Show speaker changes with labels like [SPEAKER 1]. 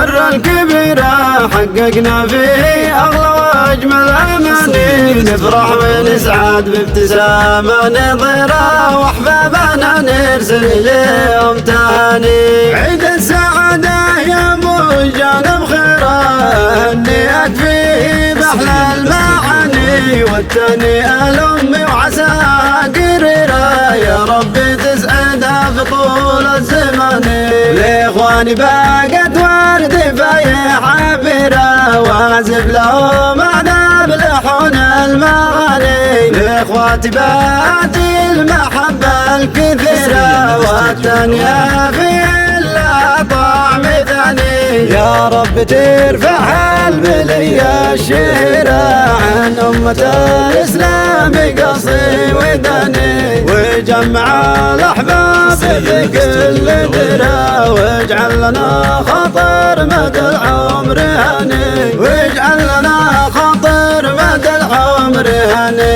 [SPEAKER 1] البر الكبيرة حققنا فيه أغلى وأجمل أماني، نفرح ونسعد بابتسامة نظرة وأحبابنا نرسل إليهم تهاني. عيد السعادة يا موجانا بخيره هنيت فيه بأحلى المعاني، والتهنئة لأمي وعساها قريرة يا ربي تسعدها في طول الزمان. لإخواني باقت وردي فايح عبيرة وأعزف لهم أعذاب لحون المغاني، لإخواتي باتي المحبة الكثيرة والتهنئة في طعم ثاني. يا رب ترفع البلية الشهيرة عن أمة الإسلام قصي وداني، وجمع الأحباب في كل درة، واجعل لنا خاطر مدى العمر هاني، واجعل لنا خاطر مدى العمر هاني.